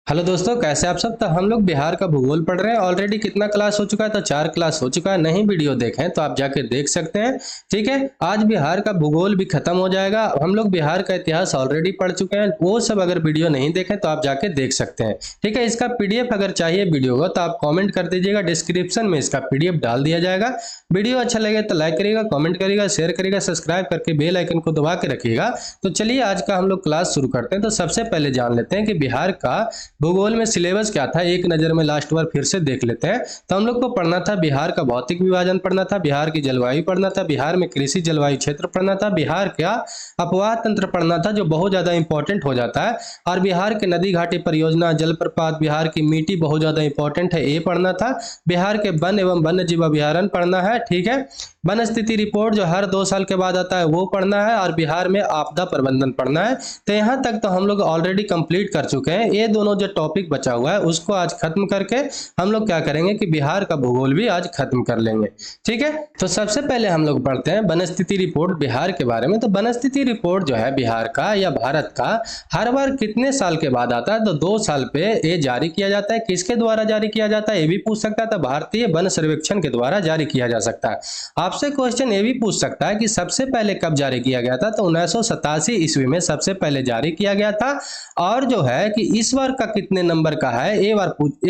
Hello दोस्तों, कैसे आप सब। तो हम लोग बिहार का भूगोल पढ़ रहे हैं। ऑलरेडी कितना क्लास हो चुका है? तो 4 क्लास हो चुका है। नहीं वीडियो देखें तो आप जाके देख सकते हैं। ठीक है, आज बिहार का भूगोल भी खत्म हो जाएगा। हम लोग बिहार का इतिहास ऑलरेडी पढ़ चुके हैं, वो सब अगर वीडियो नहीं देखें तो आप जाके देख सकते हैं। ठीक है, इसका पीडीएफ अगर चाहिए वीडियो का तो आप कॉमेंट कर दीजिएगा, डिस्क्रिप्शन में इसका पीडीएफ डाल दिया जाएगा। वीडियो अच्छा लगे तो लाइक करिएगा, कॉमेंट करिएगा, शेयर करिएगा, सब्सक्राइब करके बेल आइकन को दबा के रखिएगा। तो चलिए आज का हम लोग क्लास शुरू करते हैं। तो सबसे पहले जान लेते हैं कि बिहार का भूगोल में सिलेबस क्या था। एक नजर में लास्ट बार फिर से देख लेते हैं। तो हम लोग को पढ़ना था बिहार का भौतिक विभाजन पढ़ना था, बिहार की जलवायु पढ़ना था, बिहार में कृषि जलवायु क्षेत्र पढ़ना था, बिहार का अपवाह तंत्र पढ़ना था जो बहुत ज्यादा इंपॉर्टेंट हो जाता है, और बिहार के नदी घाटी परियोजना, जलप्रपात, बिहार की मिट्टी बहुत ज्यादा इंपॉर्टेंट है, ये पढ़ना था। बिहार के वन एवं वन्य जीव अभयारण्य पढ़ना है। ठीक है, वन स्थिति रिपोर्ट जो हर 2 साल के बाद आता है वो पढ़ना है, और बिहार में आपदा प्रबंधन पढ़ना है। तो यहाँ तक तो हम लोग ऑलरेडी कंप्लीट कर चुके हैं। ये दोनों जो टॉपिक बचा हुआ है उसको आज खत्म करके हम लोग क्या करेंगे कि बिहार का भूगोल भी आज खत्म कर लेंगे। ठीक है, तो सबसे पहले हम लोग पढ़ते हैं वन स्थिति रिपोर्ट बिहार के बारे में। तो वन स्थिति रिपोर्ट जो है बिहार का या भारत का हर बार कितने साल के बाद आता है? तो 2 साल पे ये जारी किया जाता है। किसके द्वारा जारी किया जाता है ये भी पूछ सकता है। तो भारतीय वन सर्वेक्षण के द्वारा जारी किया जा सकता है। आपसे क्वेश्चन ये भी पूछ सकता है कि सबसे पहले कब जारी किया गया था? तो 1987 ईस्वी में सबसे पहले जारी किया गया था। और जो है कि इस बार का कितने नंबर का है, ये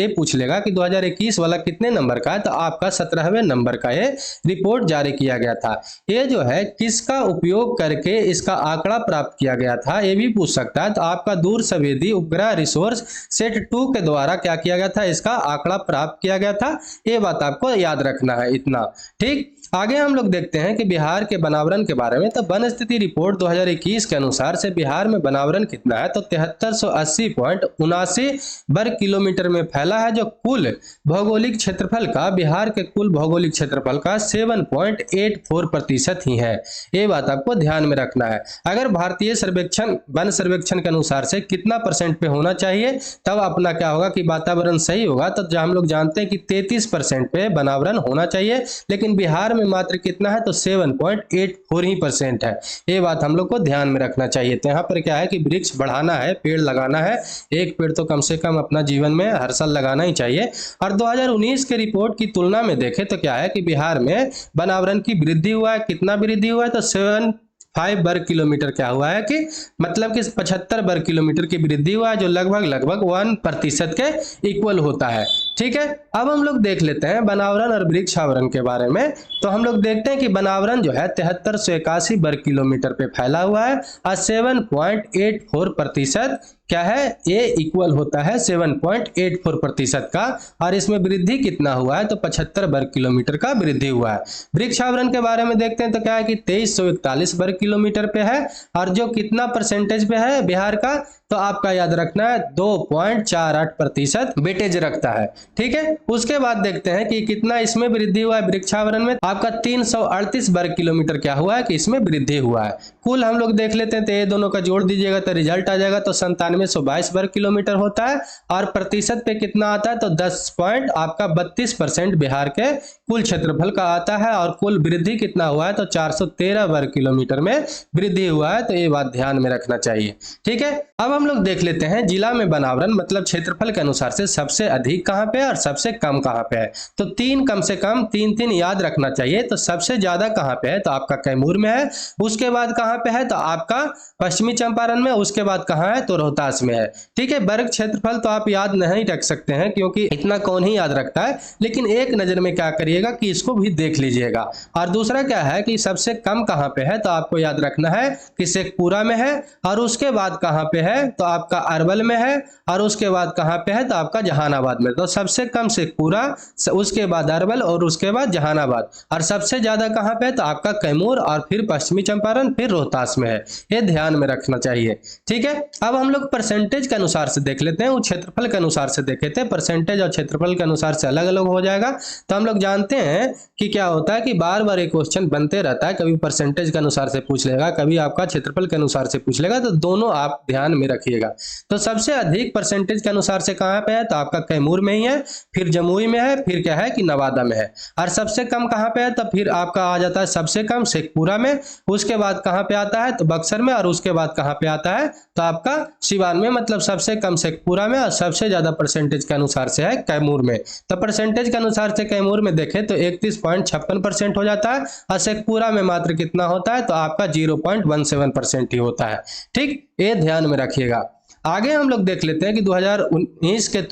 पूछ लेगा कि 2021 वाला कितने नंबर का है। तो आपका 17वें नंबर का ये रिपोर्ट जारी किया गया था। ये जो है किसका उपयोग करके इसका आंकड़ा प्राप्त किया गया था ये भी पूछ सकता है। तो आपका दूर संवेदी उपग्रह रिसोर्स सेट 2 के द्वारा क्या किया गया था, इसका आंकड़ा प्राप्त किया गया था। ये बात आपको याद रखना है इतना। ठीक, आगे हम लोग देखते हैं कि बिहार के वनावरण के बारे में। तो वन स्थिति रिपोर्ट 2021 के अनुसार से बिहार में वनावरण कितना है? तो 7380.79 वर्ग किलोमीटर में फैला है, जो कुल भौगोलिक क्षेत्रफल का बिहार के कुल भौगोलिक क्षेत्रफल का 7.84% ही है। ये बात आपको ध्यान में रखना है। अगर भारतीय सर्वेक्षण वन सर्वेक्षण के अनुसार से कितना परसेंट पे होना चाहिए तब अपना क्या होगा कि वातावरण सही होगा। तो हम लोग जानते हैं कि 33% पे वनावरण होना चाहिए, लेकिन बिहार में मात्र कितना है? तो 7.84 ही % है। ये बात हम लोग को ध्यान में रखना चाहिए। तो यहाँ पर क्या है कि वृक्ष बढ़ाना है, पेड़ लगाना है। एक पेड़ तो कम से कम अपना जीवन में हर साल लगाना ही चाहिए। और 2019 के रिपोर्ट की तुलना में देखें तो क्या है कि बिहार में वनावरण की वृद्धि हुआ है। कितना वृद्धि हुआ है? तो 75 वर्ग किलोमीटर क्या हुआ है कि मतलब कि 75 वर्ग किलोमीटर की वृद्धि हुआ है, जो लगभग 1% के इक्वल होता है। ठीक है, अब हम लोग देख लेते हैं वनावरण और वृक्षावरण के बारे में। तो हम लोग देखते हैं कि वनावरण जो है 7381 वर्ग किलोमीटर पे फैला हुआ है, और 7.84% क्या है, ये इक्वल होता है 7.84% का। और इसमें वृद्धि कितना हुआ है? तो 75 वर्ग किलोमीटर का वृद्धि हुआ है। वृक्षावरण के बारे में देखते हैं तो क्या है कि 2341 वर्ग किलोमीटर पे है, और जो कितना परसेंटेज पे है बिहार का? तो आपका याद रखना है 2.48% वेटेज रखता है। ठीक है, उसके बाद देखते हैं कि कितना इसमें वृद्धि हुआ है वृक्षावरण में। आपका 338 वर्ग किलोमीटर क्या हुआ है कि इसमें वृद्धि हुआ है। कुल हम लोग देख लेते हैं तो ये दोनों का जोड़ दीजिएगा तो रिजल्ट आ जाएगा। तो 9722 वर्ग किलोमीटर होता है, और प्रतिशत पे कितना आता है? तो 10.32% बिहार के कुल क्षेत्रफल का आता है। और कुल वृद्धि कितना हुआ है? तो 413 वर्ग किलोमीटर में वृद्धि हुआ है। तो ये बात ध्यान में रखना चाहिए। ठीक है, अब हम लोग देख लेते हैं जिला में वनावरण मतलब क्षेत्रफल के अनुसार से सबसे अधिक कहां पे है और सबसे कम कहां पे है। तो 3 कम से कम 3 याद रखना चाहिए। तो सबसे ज्यादा कहां पे है? तो आपका कैमूर में है। उसके बाद कहां पे है? तो आपका पश्चिमी चंपारण में। उसके बाद कहां है? तो रोहतास में है। ठीक है, वर्ग क्षेत्रफल तो आप याद नहीं रख सकते हैं क्योंकि इतना कौन ही याद रखता है, लेकिन एक नजर में क्या करिएगा कि इसको भी देख लीजिएगा। और दूसरा क्या है कि सबसे कम कहां पे है? तो आपको याद रखना है कि शेखपुरा में है। और उसके बाद कहां पे है? तो आपका अरवल में है। और उसके बाद कहां पे है? तो आपका जहानाबाद में। तो सबसे कम शेखपुरा, उसके बाद अरवल, और उसके बाद जहानाबाद। और सबसे ज्यादा कहां पे है? तो आपका कैमूर, और फिर पश्चिमी चंपारण, फिर रोहतास में है। ये ध्यान में रखना चाहिए। ठीक है, अब हम लोग परसेंटेज के अनुसार से देख लेते हैं। वो क्षेत्रफल के अनुसार से देखे थे, परसेंटेज और क्षेत्रफल के अनुसार से अलग अलग हो जाएगा। तो हम लोग जानते हैं कि क्या होता है कि बार बार एक क्वेश्चन बनते रहता है, कभी परसेंटेज के अनुसार से पूछ लेगा, कभी आपका क्षेत्रफल के अनुसार से पूछ लेगा। तो दोनों आप ध्यान में रखिए। रखिएगा। तो सबसे अधिक परसेंटेज के अनुसार से कहाँ पे है, तो आपका कैमूर में ही है, फिर जमुई में है, फिर क्या है कि नवादा में है। और सबसे कम कहाँ पे है, तो फिर आपका आ जाता है सबसे कम शेखपुरा में, उसके बाद कहाँ पे आता है तो बक्सर में, और उसके बाद कहाँ पे आता है तो आपका सिवान में। मतलब सबसे कम शेखपुरा में और सबसे ज्यादा परसेंटेज के अनुसार से है कैमूर में। तो परसेंटेज के अनुसार से कैमूर में देखें तो 31.56% हो जाता है, और शेखपुरा में मात्र कितना होता है तो आपका 0.17% ही होता है। ठीक, ये ध्यान में रखिएगा। आगे हम लोग देख लेते हैं कि 2019 के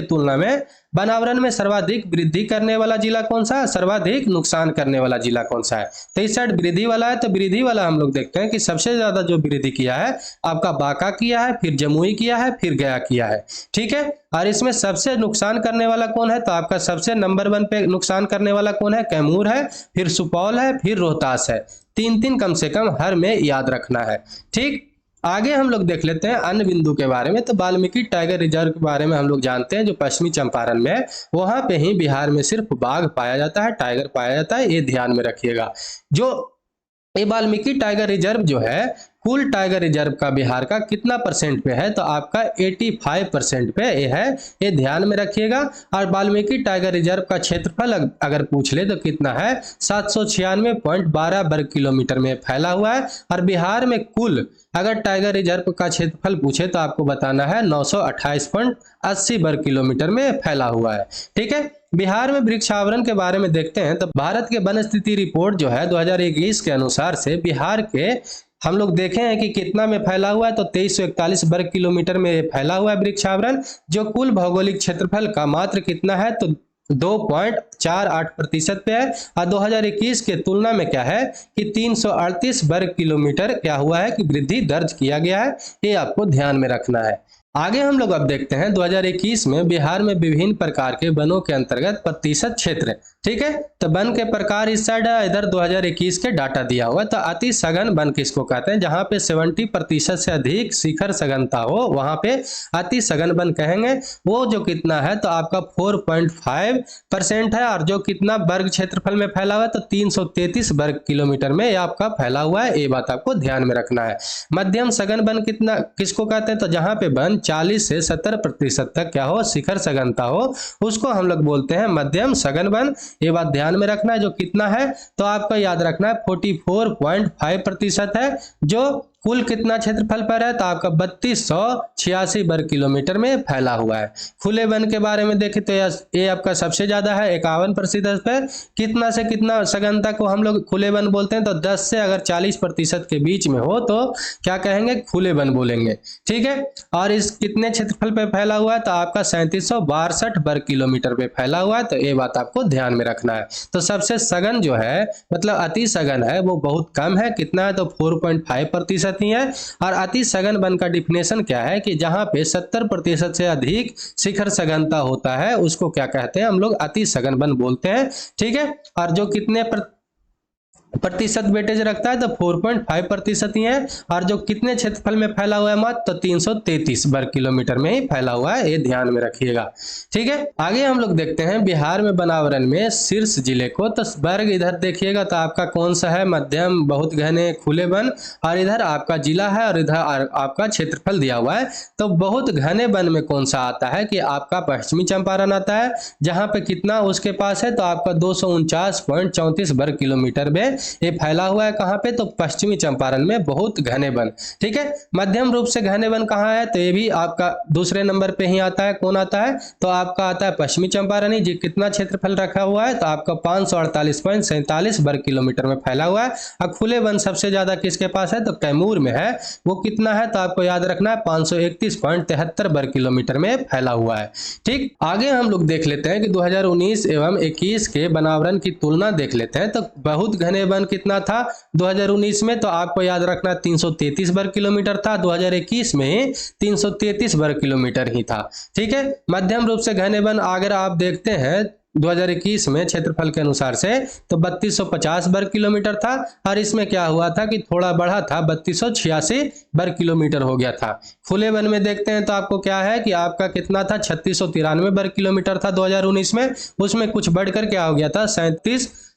तुलना में वनावरण में सर्वाधिक वृद्धि करने वाला जिला कौन सा है, सर्वाधिक नुकसान करने वाला जिला कौन सा है। तो इस साइड वृद्धि वाला है, तो वृद्धि वाला हम लोग देखते हैं कि सबसे ज्यादा जो वृद्धि किया है आपका बांका किया है, फिर जमुई किया है, फिर गया किया है। ठीक है, और इसमें सबसे नुकसान करने वाला कौन है, तो आपका सबसे नंबर 1 पे नुकसान करने वाला कौन है, कैमूर है, फिर सुपौल है, फिर रोहतास है। 3-3 कम से कम हर में याद रखना है। ठीक, आगे हम लोग देख लेते हैं अन्य बिंदु के बारे में। तो वाल्मीकि टाइगर रिजर्व के बारे में हम लोग जानते हैं, जो पश्चिमी चंपारण में है, वहां पे ही बिहार में सिर्फ बाघ पाया जाता है, टाइगर पाया जाता है, ये ध्यान में रखिएगा। जो ये वाल्मीकि टाइगर रिजर्व जो है, कुल टाइगर रिजर्व का बिहार का कितना परसेंट पे है, तो आपका 85% पे ये है, ये ध्यान में रखिएगा। और वाल्मीकि टाइगर रिजर्व का क्षेत्रफल अगर पूछ ले तो कितना है, 796.12 वर्ग किलोमीटर में फैला हुआ है। और बिहार में कुल अगर टाइगर रिजर्व का क्षेत्रफल पूछे तो आपको बताना है 928.80 वर्ग किलोमीटर में फैला हुआ है। ठीक है, बिहार में वृक्षावरण के बारे में देखते हैं तो भारत के वन स्थिति रिपोर्ट जो है 2021 के अनुसार से बिहार के हम लोग देखे हैं कि कितना में फैला हुआ है, तो 2341 वर्ग किलोमीटर में फैला हुआ है वृक्षावरण, जो कुल भौगोलिक क्षेत्रफल का मात्र कितना है तो 2.48% पे है। और 2021 के तुलना में क्या है कि 338 वर्ग किलोमीटर क्या हुआ है कि वृद्धि दर्ज किया गया है, ये आपको ध्यान में रखना है। आगे हम लोग अब देखते हैं 2021 में बिहार में विभिन्न प्रकार के वनों के अंतर्गत प्रतिशत क्षेत्र। ठीक है, तो वन के प्रकार इस साइड है, इधर 2021 के डाटा दिया हुआ है। तो अति सघन वन किसको कहते हैं, जहां पे 70% से अधिक शिखर सघनता हो वहां पे अति सघन वन कहेंगे। वो जो कितना है तो आपका 4.5% है, और जो कितना वर्ग क्षेत्रफल में फैला हुआ है तो 333 वर्ग किलोमीटर में ये आपका फैला हुआ है, ये बात आपको ध्यान में रखना है। मध्यम सघन वन कितना किसको कहते हैं, तो जहां पे वन 40 से 70% तक क्या हो शिखर सघनता हो, उसको हम लोग बोलते हैं मध्यम सघन वन। ये बात ध्यान में रखना है। जो कितना है तो आपको याद रखना है 44.5% है, जो कुल कितना क्षेत्रफल पर है तो आपका 3286 वर्ग किलोमीटर में फैला हुआ है। खुले वन के बारे में देखें तो ये आपका सबसे ज्यादा है 51% पे। कितना से कितना सघनता को हम लोग खुले वन बोलते हैं, तो 10 से अगर 40% के बीच में हो तो क्या कहेंगे, खुले वन बोलेंगे। ठीक है, और इस कितने क्षेत्रफल पे फैला हुआ है तो आपका 3762 वर्ग किलोमीटर पे फैला हुआ है, तो ये बात आपको ध्यान में रखना है। तो सबसे सघन जो है मतलब अति सघन है वो बहुत कम है, कितना है तो 4.5% ही है। और अति सघन वन का डिफिनेशन क्या है कि जहां पे 70% से अधिक शिखर सघनता होता है उसको क्या कहते हैं, हम लोग अति सघन वन बोलते हैं। ठीक है, और जो कितने प्रतिशत वेटेज रखता है तो 4.5% ही है, और जो कितने क्षेत्रफल में फैला हुआ है मात्र तो 333 वर्ग किलोमीटर में ही फैला हुआ है, ये ध्यान में रखिएगा। ठीक है, आगे हम लोग देखते हैं बिहार में वनावरण में शीर्ष जिले को। तो वर्ग इधर देखिएगा तो आपका कौन सा है, मध्यम, बहुत घने, खुले वन, और इधर आपका जिला है और इधर आपका क्षेत्रफल दिया हुआ है। तो बहुत घने वन में कौन सा आता है कि आपका पश्चिमी चंपारण आता है, जहां पे कितना उसके पास है तो आपका 249.34 वर्ग किलोमीटर में ये फैला हुआ है। कहां पे तो पश्चिमी चंपारण में बहुत घने वन। ठीक है, मध्यम रूप से घने वन कहां है तो ये भी आपका दूसरे नंबर पे ही आता है। कौन आता है तो आपका आता है पश्चिमी चंपारण ही, जी कितना क्षेत्रफल रखा हुआ है तो आपका 548.47 वर्ग किलोमीटर में फैला हुआ है। और खुले वन सबसे ज्यादा किसके पास है तो कैमूर में है, वो कितना है तो आपको याद रखना है 531.73 वर्ग किलोमीटर में फैला हुआ है। ठीक, आगे हम लोग देख लेते हैं कि 2019 एवं 21 के वनावरण की तुलना देख लेते हैं। तो बहुत घने वन कितना था 2019 में तो आपको याद रखना 333 वर्ग किलोमीटर था, 2021 में 333 वर्ग किलोमीटर ही था। ठीक है, मध्यम रूप से घने वन अगर आप देखते हैं 2021 में क्षेत्रफल के अनुसार से तो 3250 वर्ग किलोमीटर था, और इसमें क्या हुआ था कि थोड़ा बढ़ा था 3286 वर्ग किलोमीटर हो गया था। खुले वन में देखते हैं तो आपको क्या है कि आपका कितना था 3693 वर्ग किलोमीटर था 2019 में, उसमें कुछ बढ़कर क्या हो गया था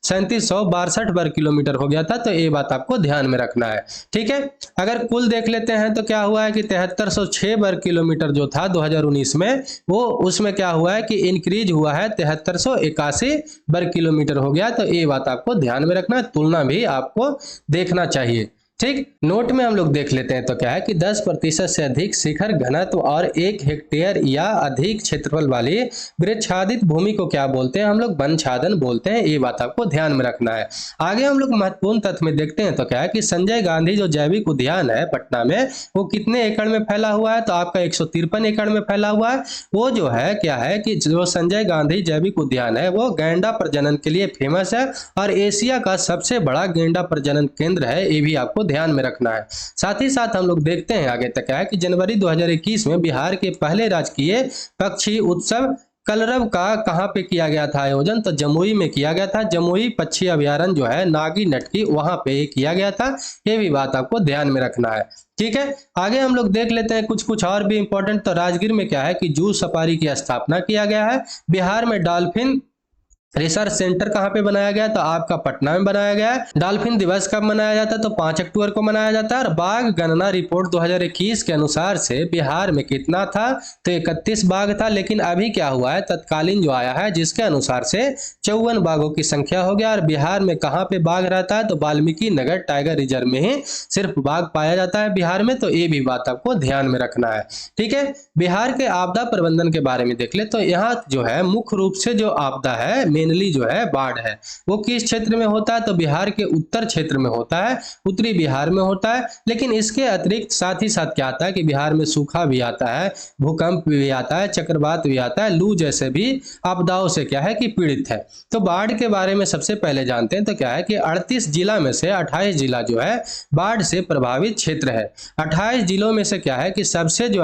3762 वर्ग किलोमीटर हो गया था। तो ये बात आपको ध्यान में रखना है, ठीक है। अगर कुल देख लेते हैं तो क्या हुआ है कि 7306 वर्ग किलोमीटर जो था 2019 में, वो उसमें क्या हुआ है कि इंक्रीज हुआ है, 7381 वर्ग किलोमीटर हो गया। तो ये बात आपको ध्यान में रखना, तुलना भी आपको देखना चाहिए, ठीक। नोट में हम लोग देख लेते हैं तो क्या है कि 10% से अधिक शिखर घनत्व और 1 हेक्टेयर या अधिक क्षेत्रफल वाली वृक्षादित भूमि को क्या बोलते हैं, हम लोग वनछादन बोलते हैं। ये बात आपको ध्यान में रखना है। आगे हम लोग महत्वपूर्ण तथ्य में देखते हैं तो क्या है कि संजय गांधी जो जैविक उद्यान है पटना में, वो कितने एकड़ में फैला हुआ है, तो आपका 153 एकड़ में फैला हुआ है। वो जो है क्या है कि जो संजय गांधी जैविक उद्यान है वो गैंडा प्रजनन के लिए फेमस है और एशिया का सबसे बड़ा गैंडा प्रजनन केंद्र है, ये भी आपको ध्यान में रखना है। साथ ही साथ हम लोग देखते हैं आगे तक है कि जनवरी 2021 में बिहार के पहले राजकीय पक्षी उत्सव कलरव का कहां पे किया गया था आयोजन, तो जमुई में किया गया था। जमुई पक्षी अभयारण्य जो है नागी नटकी, वहां पे किया गया था। ये भी बात आपको ध्यान में रखना है, ठीक है। आगे हम लोग देख लेते हैं कुछ और भी इंपॉर्टेंट। तो राजगीर में क्या है कि जू सफारी की स्थापना किया गया है। बिहार में डॉल्फिन रिसर्च सेंटर कहाँ पे बनाया गया, तो आपका पटना में बनाया गया है। डॉल्फिन दिवस कब मनाया जाता है, तो 5 अक्टूबर को मनाया जाता है। और बाघ गणना रिपोर्ट 2021 के अनुसार से बिहार में कितना था, तो 31 बाघ था। लेकिन अभी क्या हुआ है, तत्कालीन जो आया है जिसके अनुसार से 54 बाघों की संख्या हो गया। और बिहार में कहाँ पे बाघ रहता है, तो वाल्मीकि नगर टाइगर रिजर्व में ही सिर्फ बाघ पाया जाता है बिहार में। तो ये भी बात आपको ध्यान में रखना है, ठीक है। बिहार के आपदा प्रबंधन के बारे में देख ले तो यहाँ जो है मुख्य रूप से जो आपदा है मेनली जो है बाढ़ है, वो किस क्षेत्र में होता है, तो बिहार के उत्तर क्षेत्र में होता है, उत्तरी बिहार में होता है। लेकिन इसके अतिरिक्त साथ ही साथ क्या आता है कि बिहार में सूखा भी आता है, भूकंप भी आता है, चक्रवात भी आता है, लू जैसे भी आपदाओं से क्या है कि पीड़ित है। तो बाढ़ के बारे में सबसे पहले जानते हैं तो क्या है कि 38 जिला में से 28 जिला जो है बाढ़ से प्रभावित क्षेत्र है। 28 जिलों में से क्या है कि सबसे जो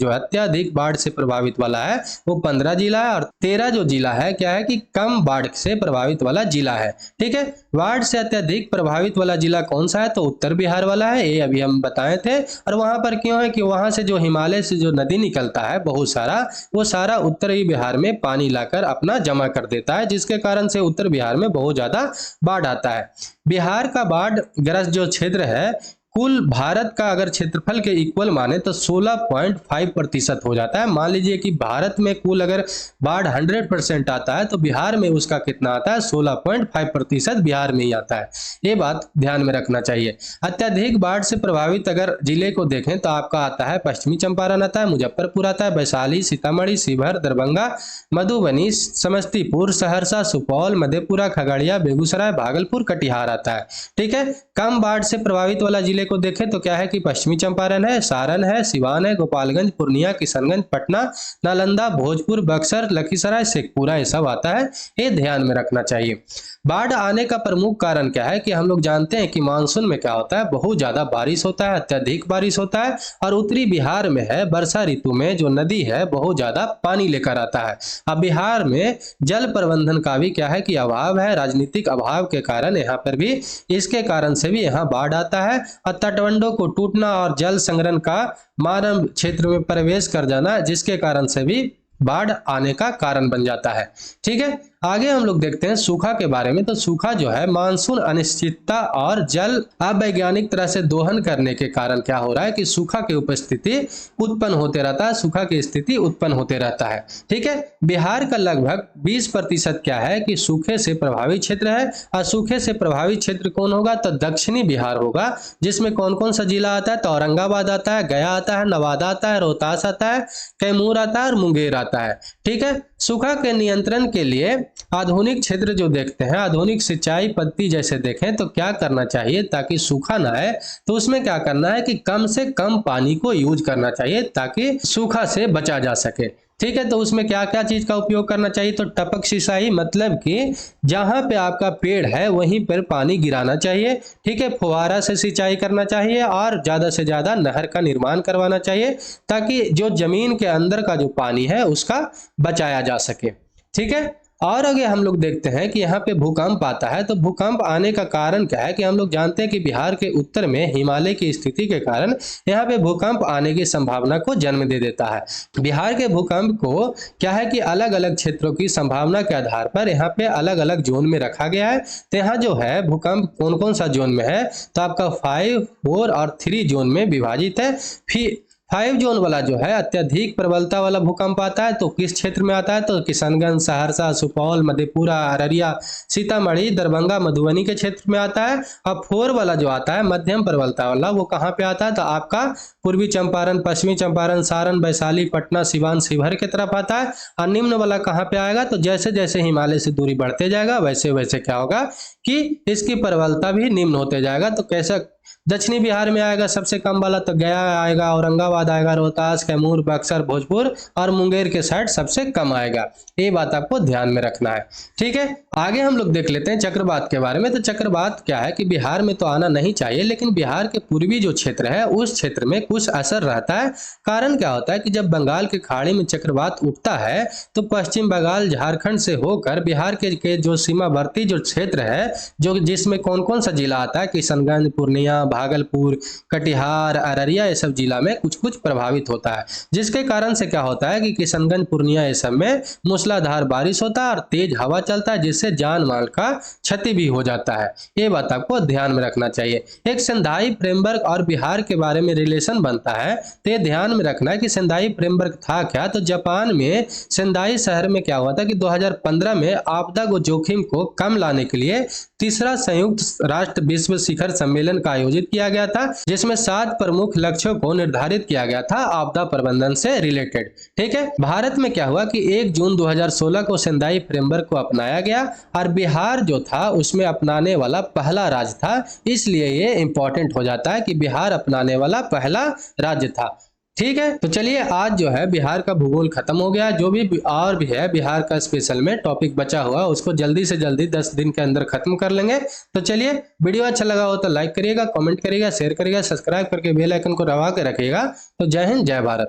अत्यधिक बाढ़ से प्रभावित वाला है वो 15 जिला है। और 13 जो जिला है क्या है कि कम बाढ़ से प्रभावित वाला जिला है, ठीक है। बाढ़ से अत्यधिक प्रभावित वाला जिला कौन सा है, तो उत्तर बिहार वाला है, ये अभी हम बताए थे। और वहां पर क्यों है कि वहां से जो हिमालय से जो नदी निकलता है बहुत सारा, वो सारा उत्तरी बिहार में पानी लाकर अपना जमा कर देता है, जिसके कारण से उत्तर बिहार में बहुत ज्यादा बाढ़ आता है। बिहार का बाढ़ ग्रस्त जो क्षेत्र है कुल भारत का अगर क्षेत्रफल के इक्वल माने तो 16.5% हो जाता है। मान लीजिए कि भारत में कुल अगर बाढ़ 100% आता है तो बिहार में उसका कितना आता है, 16.5% बिहार में ही आता है। ये बात ध्यान में रखना चाहिए। अत्यधिक बाढ़ से प्रभावित अगर जिले को देखें तो आपका आता है पश्चिमी चंपारण आता है, मुजफ्फरपुर आता है, वैशाली, सीतामढ़ी, शिवहर, दरभंगा, मधुबनी, समस्तीपुर, सहरसा, सुपौल, मधेपुरा, खगड़िया, बेगूसराय, भागलपुर, कटिहार आता है, ठीक है। कम बाढ़ से प्रभावित वाला जिले को देखें तो क्या है कि पश्चिमी चंपारण है, सारण है, सिवान है, गोपालगंज, पूर्णिया, किशनगंज, पटना, नालंदा, भोजपुर, बक्सर, लखीसराय, शेखपुरा, ये सब आता है। ये ध्यान में रखना चाहिए। बाढ़ आने का प्रमुख कारण क्या है कि हम लोग जानते हैं कि मानसून में क्या होता है, बहुत ज्यादा बारिश होता है, अत्यधिक बारिश होता है। और उत्तरी बिहार में है वर्षा ऋतु में जो नदी है बहुत ज्यादा पानी लेकर आता है। अब बिहार में जल प्रबंधन का भी क्या है कि अभाव है, राजनीतिक अभाव के कारण यहाँ पर भी इसके कारण से भी यहाँ बाढ़ आता है। और तटबंधों को टूटना और जल संग्रहण का मानव क्षेत्र में प्रवेश कर जाना, जिसके कारण से भी बाढ़ आने का कारण बन जाता है, ठीक है। आगे हम लोग देखते हैं सूखा के बारे में। तो सूखा जो है मानसून अनिश्चितता और जल अवैज्ञानिक तरह से दोहन करने के कारण क्या हो रहा है कि सूखा की उपस्थिति उत्पन्न होते रहता है, सूखा की स्थिति उत्पन्न होते रहता है, ठीक है। बिहार का लगभग 20% क्या है कि सूखे से प्रभावित क्षेत्र है। और सूखे से प्रभावित क्षेत्र कौन होगा, तो दक्षिणी बिहार होगा, जिसमें कौन कौन सा जिला आता है, तो औरंगाबाद आता है, गया आता है, नवादा आता है, रोहतास आता है, कैमूर आता है और मुंगेर आता है, ठीक है। सूखा के नियंत्रण के लिए आधुनिक क्षेत्र जो देखते हैं, आधुनिक सिंचाई पद्धति जैसे देखें तो क्या करना चाहिए ताकि सूखा ना आए, तो उसमें क्या करना है कि कम से कम पानी को यूज करना चाहिए ताकि सूखा से बचा जा सके, ठीक है। तो उसमें क्या क्या चीज का उपयोग करना चाहिए, तो टपक सिंचाई, मतलब कि जहां पे आपका पेड़ है वहीं पर पानी गिराना चाहिए, ठीक है। फुहारा से सिंचाई करना चाहिए और ज्यादा से ज्यादा नहर का निर्माण करवाना चाहिए ताकि जो जमीन के अंदर का जो पानी है उसका बचाया जा सके, ठीक है। और आगे हम लोग देखते हैं कि यहाँ पे भूकंप आता है। तो भूकंप आने का कारण क्या है कि हम लोग जानते हैं कि बिहार के उत्तर में हिमालय की स्थिति के कारण यहाँ पे भूकंप आने की संभावना को जन्म दे देता है। बिहार के भूकंप को क्या है कि अलग अलग क्षेत्रों की संभावना के आधार पर यहाँ पे अलग अलग जोन में रखा गया है। तो यहाँ जो है भूकंप कौन कौन सा जोन में है, तो आपका 5, 4 और 3 जोन में विभाजित है। फिर 5 जोन वाला जो है अत्यधिक प्रबलता वाला भूकंप आता है, तो किस क्षेत्र में आता है, तो किशनगंज, सहरसा, सुपौल, मधेपुरा, अररिया, सीतामढ़ी, दरभंगा, मधुबनी के क्षेत्र में आता है। और 4 वाला जो आता है मध्यम प्रबलता वाला, वो कहाँ पे आता है, तो आपका पूर्वी चंपारण, पश्चिमी चंपारण, सारण, वैशाली, पटना, सिवान, शिवहर की तरफ आता है। और निम्न वाला कहाँ पे आएगा, तो जैसे जैसे हिमालय से दूरी बढ़ते जाएगा वैसे वैसे क्या होगा कि इसकी प्रबलता भी निम्न होते जाएगा। तो कैसा दक्षिणी बिहार में आएगा सबसे कम वाला, तो गया आएगा, औरंगाबाद आएगा, रोहतास, कैमूर, बक्सर, भोजपुर और मुंगेर के साइड सबसे कम आएगा। ये बात आपको ध्यान में रखना है, ठीक है। आगे हम लोग देख लेते हैं चक्रवात के बारे में। तो चक्रवात क्या है कि बिहार में तो आना नहीं चाहिए, लेकिन बिहार के पूर्वी जो क्षेत्र है उस क्षेत्र में कुछ असर रहता है। कारण क्या होता है कि जब बंगाल की खाड़ी में चक्रवात उठता है तो पश्चिम बंगाल, झारखंड से होकर बिहार के जो सीमावर्ती जो क्षेत्र है, जो जिसमें कौन कौन सा जिला आता है, किशनगंज, पूर्णिया, भागलपुर, कटिहार, अररिया, ये सब जिला में कुछ कुछ प्रभावित होता है। जिसके कारण से क्या होता है कि किशनगंज, पूर्णिया ये सब में मूसलाधार बारिश होता है और तेज हवा चलता है, जिससे जान माल का क्षति भी हो जाता है। ये बात आपको ध्यान में रखना चाहिए। एक संधाई फ्रेमवर्क और बिहार के बारे में रिलेशन बनता है, तो ये ध्यान में रखना है कि संधाई फ्रेमवर्क था क्या, तो जापान में संधाई शहर में क्या हुआ था कि 2015 में आपदा को जोखिम को कम लाने के लिए तीसरा संयुक्त राष्ट्र विश्व शिखर सम्मेलन का आयोजित किया गया था, जिसमें 7 प्रमुख लक्ष्यों को निर्धारित किया गया था आपदा प्रबंधन से रिलेटेड, ठीक है। भारत में क्या हुआ कि 1 जून 2016 को सेंदाई फ्रेमवर्क को अपनाया गया और बिहार जो था उसमें अपनाने वाला पहला राज्य था। इसलिए ये इंपॉर्टेंट हो जाता है कि बिहार अपनाने वाला पहला राज्य था, ठीक है। तो चलिए आज जो है बिहार का भूगोल खत्म हो गया। जो भी और भी है बिहार का स्पेशल में टॉपिक बचा हुआ उसको जल्दी से जल्दी 10 दिन के अंदर खत्म कर लेंगे। तो चलिए, वीडियो अच्छा लगा हो तो लाइक करिएगा, कमेंट करिएगा, शेयर करिएगा, सब्सक्राइब करके बेल आइकन को दबा के रखिएगा। तो जय हिंद, जय भारत।